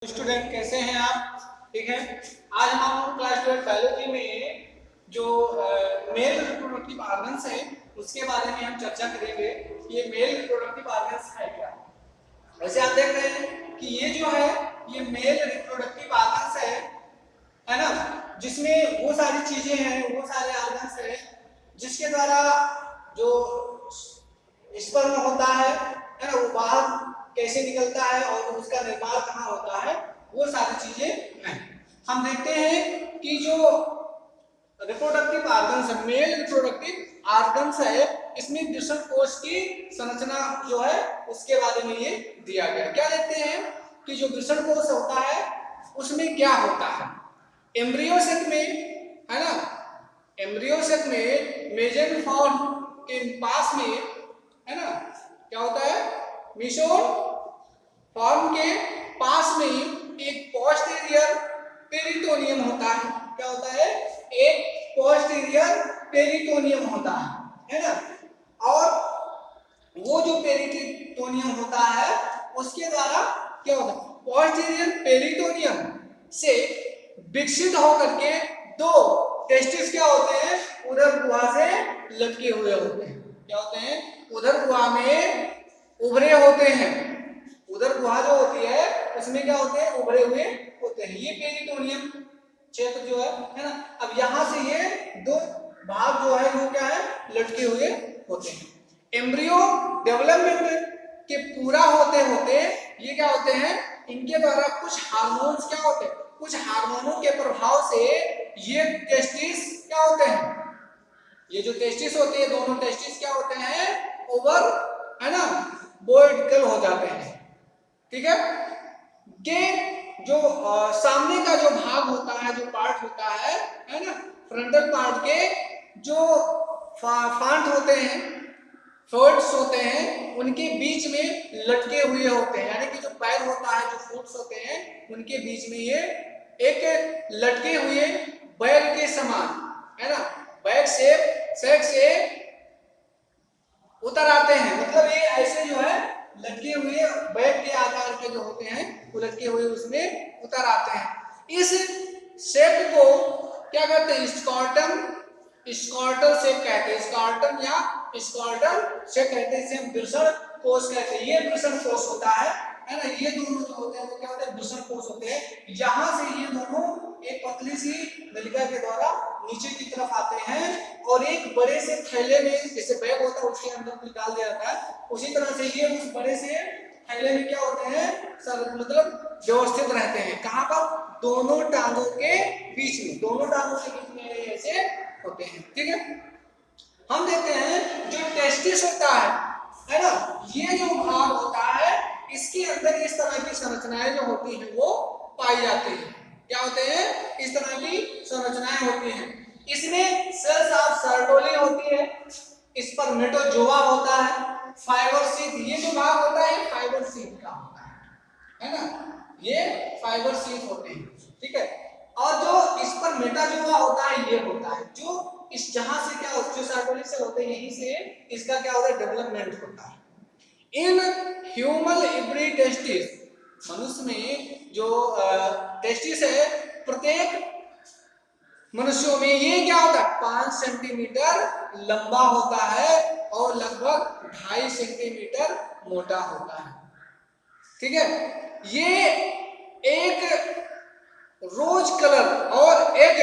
Student कैसे हैं आप? ठीक है। आज हम क्लास 12 बायोलॉजी में जो मेल रिप्रोडक्टिव ऑर्गन्स है उसके बारे में हम चर्चा करेंगे कि ये मेल रिप्रोडक्टिव ऑर्गन्स है क्या। वैसे आप देख रहे हैं कि ये जो है ये मेल रिप्रोडक्टिव ऑर्गन्स है ना, जिसमें वो सारी चीजें हैं, वो सारे ऑर्गन्स है जिसके द्वारा जो स्पर्म होता है ना, वो बाहर कैसे निकलता है और उसका निर्माण कहाँ होता है, वो सारी चीजें हैं। हम देखते हैं कि जो रिप्रोडक्टिव ऑर्गन्स है, मेल रिप्रोडक्टिव ऑर्गन्स है, इसमें वृषण कोश की संरचना जो है उसके बारे में ये दिया गया। क्या देखते हैं कि जो वृषण कोश होता है उसमें क्या होता है। एम्ब्रियो सेक में है ना, एम्ब्रियो सेक में मेसेनोफॉर्म के पास में है ना क्या होता है, मेसोन फॉर्म के पास में एक पोस्टीरियर पेरिटोनियम होता है। क्या होता है? एक पोस्टीरियर पेरिटोनियम होता है ना। और वो जो पेरिटोनियम होता है उसके द्वारा क्या होता है, पोस्टीरियर पेरिटोनियम से विकसित होकर के दो टेस्टिस क्या होते हैं, उदर गुहा से लटके हुए होते हैं। क्या होते हैं? उदर गुहा में उभरे होते हैं। उदर गुहा जो होती है उसमें क्या होते हैं, उभरे हुए होते हैं। ये पेरिटोनियम क्षेत्र जो है ना, अब यहां से ये दो भाग जो है वो क्या है, लटके हुए होते हैं। एम्ब्रियो डेवलपमेंट के पूरा होते होते ये क्या होते हैं, इनके द्वारा कुछ हार्मोन्स क्या होते हैं, कुछ हार्मोनों के प्रभाव से ये टेस्टिस क्या होते हैं, ये जो टेस्टिस होते हैं दोनों टेस्टिस क्या होते हैं, ओवर है ना बोइडिकल हो जाते हैं। ठीक है। के जो सामने का जो भाग होता है, जो पार्ट होता है ना, फ्रंटल पार्ट के जो फांट होते हैं, फोर्ट्स होते हैं, उनके बीच में लटके हुए होते हैं। यानी कि जो पैर होता है, जो फुट्स होते हैं, उनके बीच में ये एक लटके हुए बैग के समान है ना, बैग शेप से उतर आते हैं। मतलब ये ऐसे जो है लटके हुए बैग के आकार के जो होते हैं वो लटके हुए उसमें उतर आते हैं। इस शेप को क्या कहते हैं, स्कॉर्टम, स्कॉर्टल शेप कहते हैं। स्कॉर्टम या स्कॉर्टल शेप कहते हैं, इसे हम वृषण कोश कहते हैं। ये वृषण कोश होता है ना। ये दोनों जो होते हैं वो क्या होते हैं, वृषण कोश होते हैं। यहाँ से ये दोनों एक पतली सी नलिका के द्वारा नीचे की तरफ आते हैं और एक बड़े से थैले में, जैसे बैग होता है उसके अंदर निकाल दिया जाता है, उसी तरह से ये उस बड़े से थैले में क्या होते हैं, सब मतलब व्यवस्थित रहते हैं। कहाँ पर? दोनों टांगों के बीच में, दोनों टांगों के बीच में ऐसे होते हैं। ठीक है। हम देखते हैं जो टेस्टिस होता है ना, ये जो भाग होता है इसके अंदर इस तरह की संरचनाएं जो होती हैं वो पाई जाती है। क्या होते हैं? इस तरह की संरचनाएं होती हैं। इसमें सेल्स ऑफ सर्टोली होती है, स्पर्मेटोजोआ होता है, फाइबर शीथ, ये जो भाग होता है फाइबर शीथ का होता है ना, ये फाइबर शीथ होते हैं। ठीक है। और जो स्पर्मेटोजोआ होता है ये होता है जो इस जहां से क्या होता है, जो सर्टोली से होते हैं यहीं से इसका क्या होता है, डेवलपमेंट होता है। इन ह्यूमन एवरी टेस्टिस, मनुष्य में जो टेस्टिस है प्रत्येक मनुष्यों में ये क्या होता है, 5 सेंटीमीटर लंबा होता है और लगभग 2.5 सेंटीमीटर मोटा होता है। ठीक है। ये एक रोज कलर और एक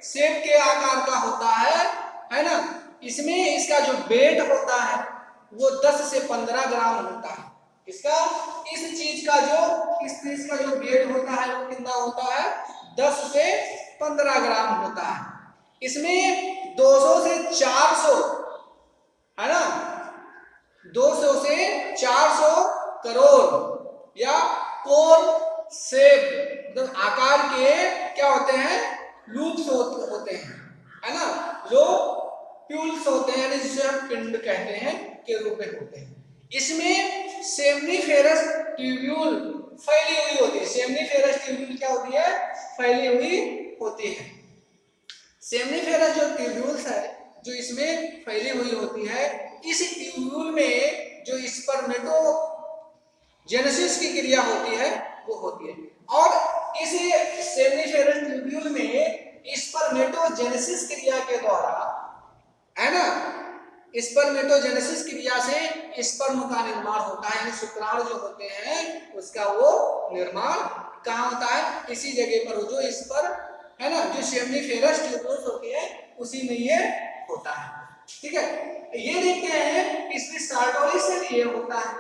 सेब के आकार का होता है ना। इसमें इसका जो वेट होता है वो 10 से 15 ग्राम होता है। इसका इस चीज का जो वेट होता है वो कितना होता है, 10 से 15 ग्राम होता है। इसमें 200 से 400 है ना, 200 से 400 करोड़ या कोर शेप मतलब आकार के क्या होते हैं, लूप्स होते हैं है ना, जो प्यूल्स होते हैं जिसे हम पिंड कहते हैं के रूप में होते हैं। इसमें सेमनीफेरस ट्यूब्यूल फैली हुई होती है। सेमनीफेरस ट्यूब्यूल क्या होती है, फैली हुई होती है। सेमनीफेरस जो ट्यूब्यूल्स है जो इसमें फैली हुई होती है, इस ट्यूब्यूल में जो स्पर्मेटोजेनेसिस की क्रिया होती है वो होती है। और स्पर्मेटोजेनेसिस क्रिया से स्पर्म का निर्माण होता है, यानी शुक्राणु जो होते हैं उसका वो निर्माण कहाँ होता है, इसी जगह पर जो स्पर्म है ना, जो सेमनीफेरस ट्यूब्यूल्स होती है उसी में ये होता है। ठीक है, ये देखते हैं इसमें सार्टोरी सेल ये होता है,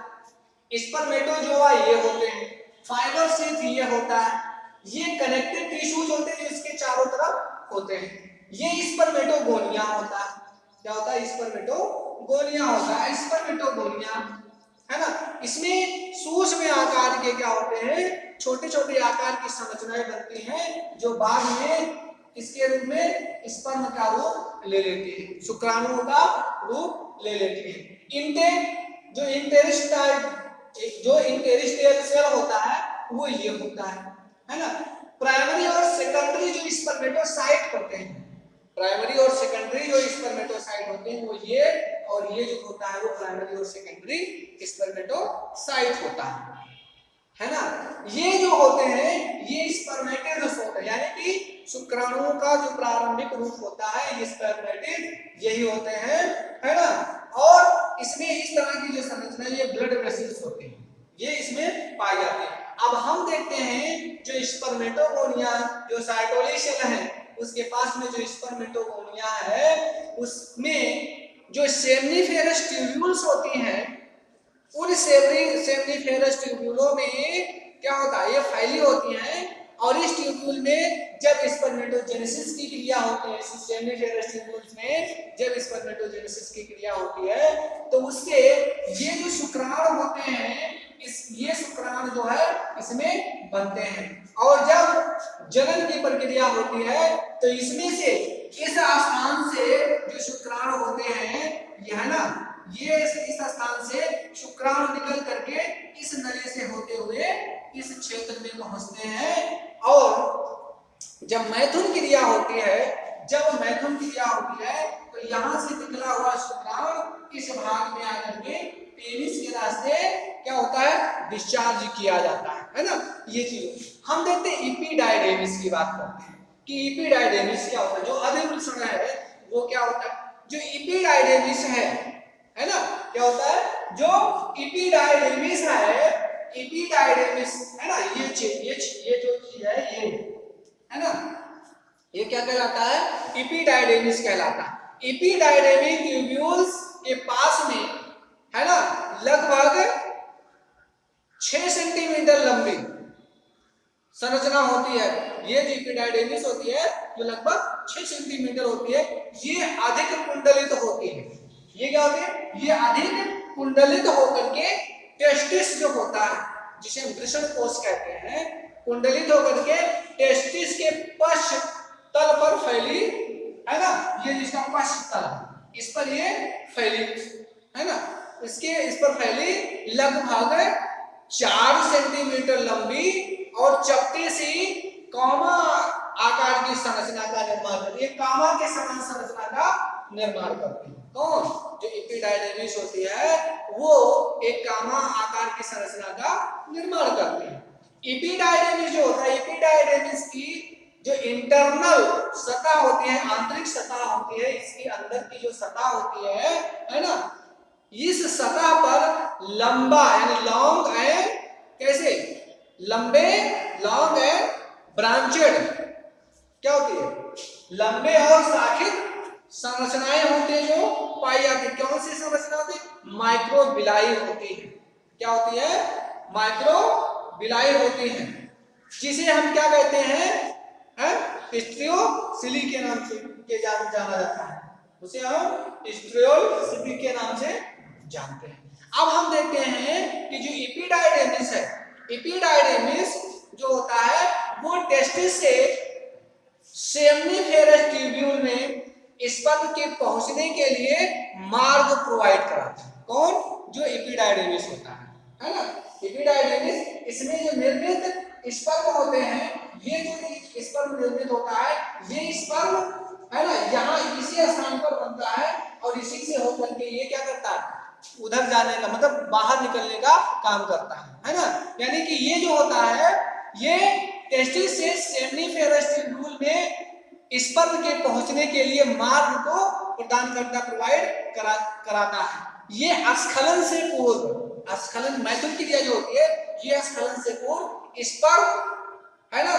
स्पर्मेटोजोआ ये होते हैं, फाइबर शीथ ये होता है, ये कनेक्टिव टिश्यूज होते हैं जो इसके चारों तरफ होते हैं, ये स्पर्मेटोगोनिया होता है। क्या होता है? स्पर्मेटोगोनिया होता है, स्पर्मेटोगोनिया है ना। इसमें सूक्ष्म आकार के क्या होते हैं, छोटे छोटे आकार की संरचनाएं बनती हैं जो बाद में इसके रूप में स्पर्म का रूप ले लेती है, शुक्राणुओं का रूप ले लेती है। इंटेक जो इंटेरिस्टियल सेल होता है वो ये होता है ना। प्राइमरी और सेकेंडरी जो स्पर्मेटोसाइट होते हैं, प्राइमरी और सेकेंडरी जो स्पर्मेटोसाइट होते हैं वो ये, और ये जो होता है वो प्राइमरी और सेकेंडरी स्पर्मेटोसाइट होता है ना। ये जो होते हैं ये स्पर्मेटिड्स होते हैं, यानी कि शुक्राणुओं का जो प्रारंभिक रूप होता है ये स्पर्मेटिड यही होते हैं, है ना। और इसमें इस तरह की जो संरचना ये ब्लड वेसल्स होते हैं, ये इसमें पाए जाते हैं। अब हम देखते हैं जो स्पर्मेटोगोनिया जो साइटोली सेल है उसके पास में जो स्पर्मेटोगोनिया है उसमें जो सेमनीफेरस ट्यूब्यूल्स होती हैं, उन सेमनीफेरस ट्यूब्यूलों में क्या होता है, ये फैली होती हैं, और इस ट्यूब्यूल में जब स्पर्मेटोजेनेसिस की क्रिया होती है, इस सेमनीफेरस ट्यूब्यूल्स में जब स्पर्मेटोजेनेसिस की क्रिया होती है तो उससे ये जो शुक्राणु होते हैं ये शुक्राणु जो है इसमें बनते हैं, और जब जनन की प्रक्रिया होती है तो इसमें से इस स्थान से जो शुक्राणु होते हैं ये है ना, ये इस स्थान से शुक्राणु निकल करके इस नली से होते हुए इस क्षेत्र में पहुंचते हैं, और जब मैथुन क्रिया होती है तो यहाँ से निकला हुआ शुक्राणु इस भाग में आकर के पेनिस के रास्ते क्या होता है, डिस्चार्ज किया जाता है ना। ये चीज हम देखते हैं इपिडायडेमिस की बात करते हैं कि इपिडायडेमिस क्या होता है। जो अधिवृषण है वो क्या होता है, जो इपिडायडेमिस है ना, क्या होता है, जो इपिडायडेमिस है ना, ये जो चीज है ये है ना, ये क्या कहलाता है, इपिडायडेमिस कहलाता है। इपिडायडेमिक ट्यूब्यूल्स के पास में है ना लगभग 6 सेंटीमीटर लंबी संरचना होती है। ये जो इपिडायडेमिस होती है जो लगभग 6 सेंटीमीटर होती है, ये अधिक कुंडलित होती है। ये क्या होती है, ये अधिक कुंडलित होकर के टेस्टिस जो होता है जिसे हम वृषण कोश कहते हैं, कुंडलित होकर के टेस्टिस के पश्च तल पर फैली है ना, ये जिसका पश्च तल इस पर ये फैली है ना, इस पर फैली लगभग 4 सेंटीमीटर लंबी और चपटी सी कामा आकार की संरचना का निर्माण करती है, कामा के समान संरचना का निर्माण करती है। कौन? जो इपिडायडेमिस होती है वो एक कामा आकार की संरचना का निर्माण करती है। इपिडायडेमिस जो होता है, इपिडायडेमिस की जो इंटरनल सतह होती है, आंतरिक सतह होती है, इसकी अंदर की जो सतह होती है ना, इस सतह पर लंबा यानी लॉन्ग एंड कैसे लंबे लॉन्ग एंड ब्रांचेड क्या होती है, लंबे और शाखित संरचनाएं होती है जो पाई जाती है। कौन सी संरचना होती है? माइक्रोबिलाई होती है। क्या होती है? माइक्रोबिलाई होती है, जिसे हम क्या कहते हैं, स्ट्रियोसिली के नाम से जाना जाता है, उसे हम स्ट्रियोसिली के नाम से जानते हैं। अब हम देखते हैं कि जो इपिडायडेमिस है, इपिडायडेमिस जो होता है वो टेस्टिस से सेमनीफेरस ट्यूब्यूल में स्पर्म के पहुंचने के लिए मार्ग प्रोवाइड कराता है। कौन? जो इपिडायडेमिस होता है ना। इपिडायडेमिस इसमें जो निर्मित स्पर्म होते हैं, ये जो स्पर्म निर्मित होता है ये स्पर्म है ना यहाँ इसी स्थान पर बनता है, और इसी से होकर के ये क्या करता है, उधर जाने का मतलब बाहर निकलने का काम करता है ना। यानी कि ये जो होता है ये टेस्टिस से सेमनीफेरस ट्यूब्यूल में स्पर्म के पहुंचने के लिए मार्ग को प्रदान करता, प्रोवाइड कराता है। ये स्खलन से पूर्व, स्खलन मैथुन क्रिया जो होती है, ये स्खलन से पूर्व स्पर्म है ना,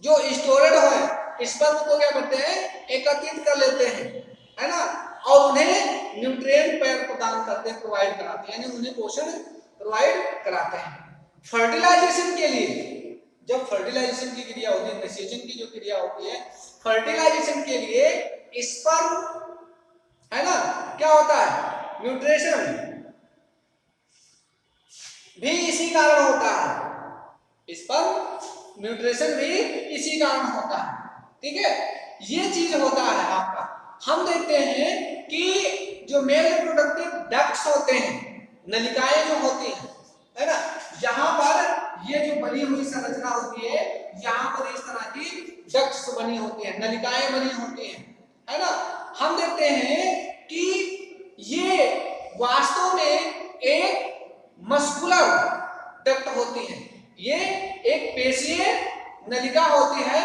जो स्टोरेड है, स्पर्म को क्या करते हैं, एकत्रित कर लेते हैं, है ना, और उन्हें न्यूट्रिएंट प्रदान करते हैं, प्रोवाइड कराते हैं, यानी उन्हें पोषण प्रोवाइड कराते हैं। फर्टिलाइजेशन के लिए, जब फर्टिलाइजेशन की क्रिया होती है, निषेचन की जो क्रिया होती है, फर्टिलाइजेशन के लिए स्पर्म है ना क्या होता है, न्यूट्रिशन भी इसी कारण होता है, स्पर्म न्यूट्रिशन भी इसी कारण होता है। ठीक है, ये चीज होता है आपका। हम देखते हैं कि जो मेल रिप्रोडक्टिव डक्ट्स होते हैं, नलिकाएं जो होती हैं, है ना, यहाँ पर ये जो बनी हुई संरचना होती है, यहाँ पर इस तरह की डक्ट्स बनी होती है, नलिकाएं बनी होती हैं, है ना। हम देखते हैं कि ये वास्तव में एक मस्कुलर डक्ट होती है, ये एक पेशीय नलिका होती है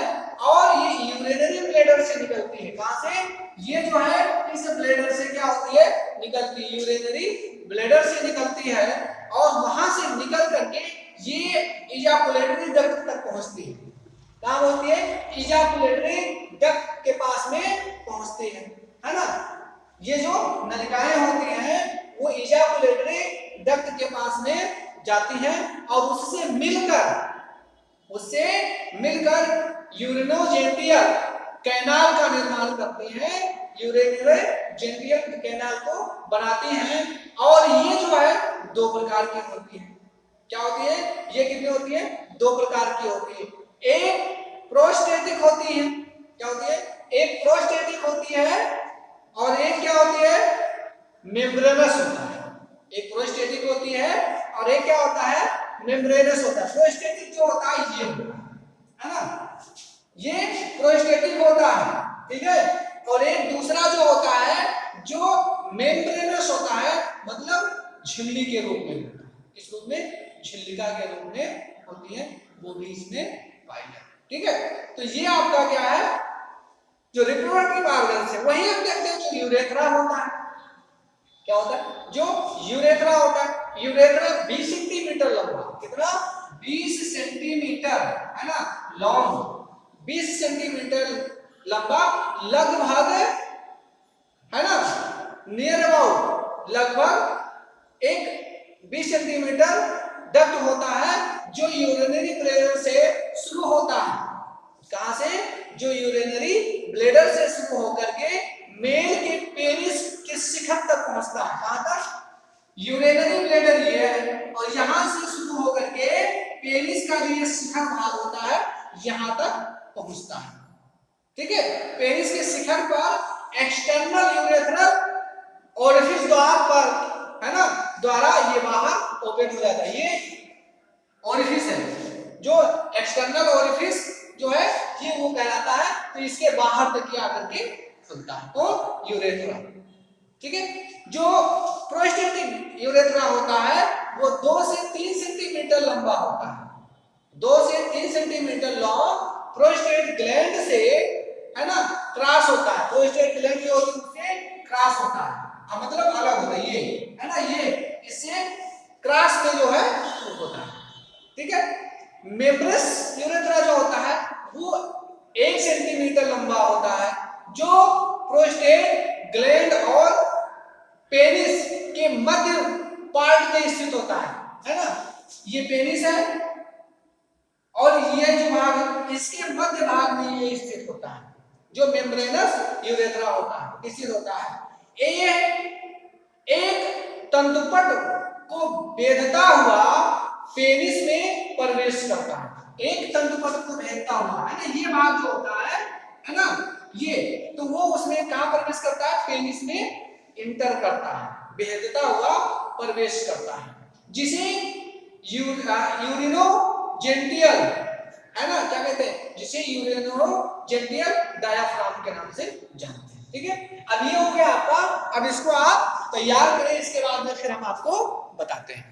और ये यूरिनरी ब्लैडर से निकलती है। कहां से, ये जो है इस ब्लैडर से क्या होती है, निकलती है, यूरिनरी ब्लैडर से निकलती है और वहां से निकल करके ये इजाकुलेटरी डक्ट तक पहुंचती है। कहां होती है, इजाकुलेटरी डक्ट के पास में पहुंचती है ना। ये जो नलिकाएं होती हैं वो इजाकुलेटरी डक्ट के पास में जाती हैं और उससे मिलकर यूरिनोजेंटियल कैनाल का निर्माण करती हैं, यूरिनोजेंटियल कैनाल को बनाती हैं। और ये जो है दो प्रकार की होती है। क्या होती है, ये कितनी होती है, दो प्रकार की होती है। एक प्रोस्टेटिक होती है, क्या होती है, एक प्रोस्टेटिक होती है और एक क्या होती है, मेम्ब्रेनस होता है। एक प्रोस्टेटिक होती है और एक क्या होता है, मेम्ब्रेनस होता है। प्रोस्टेटिक जो होता है ये है ना, ये प्रोस्टेटिक होता है, ठीक है। और एक दूसरा जो होता है जो मेम्ब्रेनस होता है, मतलब झिल्ली के रूप में होता है, इस रूप में झिल्लिका के रूप में होती है, वो भी इसमें पाई जाती है। ठीक है, तो ये आपका क्या है, जो रिप्रोडक्टिव ऑर्गन्स है। वही हम देखते हैं जो यूरेथ्रा होता है, क्या होता है, जो यूरेथ्रा होता है, यूरेथ्रा 20 सेंटीमीटर लंबा, कितना, 20 सेंटीमीटर है ना लॉन्ग, 20 सेंटीमीटर लंबा, लगभग है ना, नियर अबाउट लगभग एक 20 सेंटीमीटर डक्ट होता है जो यूरिनरी ब्लैडर से शुरू होता है। कहां से, जो यूरिनरी ब्लैडर से शुरू होकर के मेल के पेनिस के शिखर तक पहुंचता है। कहां तक, यूरिनरी ब्लैडर ये है और यहां से शुरू होकर के पेनिस का जो ये शिखर भाग होता है यहां तक पहुंचता है। ठीक है, पेनिस के शिखर पर एक्सटर्नल यूरेथ्रल ओरिफिस द्वार पर है ना, द्वारा ये बाहर ओपन हो जाता है। ये ओरिफिस है, जो एक्सटर्नल ओरिफिस जो है ये वो कहलाता है, तो इसके बाहर तक आकर के खुलता है, तो यूरेथ्रा। ठीक है, जो प्रोस्टेटिक यूरेथ्रा होता है वो 2 से 3 सेंटीमीटर लंबा होता है, 2 से 3 सेंटीमीटर लॉन्ग प्रोस्टेट ग्लैंड से है ना क्रॉस होता है। प्रोस्टेट ग्लैंड जो होती है उससे क्रॉस होता है, मतलब अलग होता है, ये है ना, ये इससे क्रॉस में जो है वो होता है। ठीक है, मेम्ब्रेस यूरेथ्रा जो होता है वो 1 सेंटीमीटर लंबा होता है, जो प्रोस्टेट ग्लैंड और पेनिस के मध्य पार्ट में स्थित होता है ना। ये पेनिस है और ये जो भाग इसके मध्य भाग में ये स्थित होता है, जो मेम्ब्रेनस यूरेथ्रा होता है, स्थित होता है। ये एक तंतुपट को भेदता हुआ पेनिस में प्रवेश करता है, एक तंतुपट को भेदता हुआ है ना, ये भाग जो होता है ना, ये तो वो उसमें कहां प्रवेश करता है, पेनिस में इंटर करता है, भेदता हुआ प्रवेश करता है, जिसे यूरिनोजेंटियल है ना, क्या कहते हैं, जिसे यूरिनोजेंटियल डायाफ्राम के नाम से जानते हैं। ठीक है, अब ये हो गया आपका। अब इसको आप तैयार करें, इसके बाद में फिर हम आपको बताते हैं।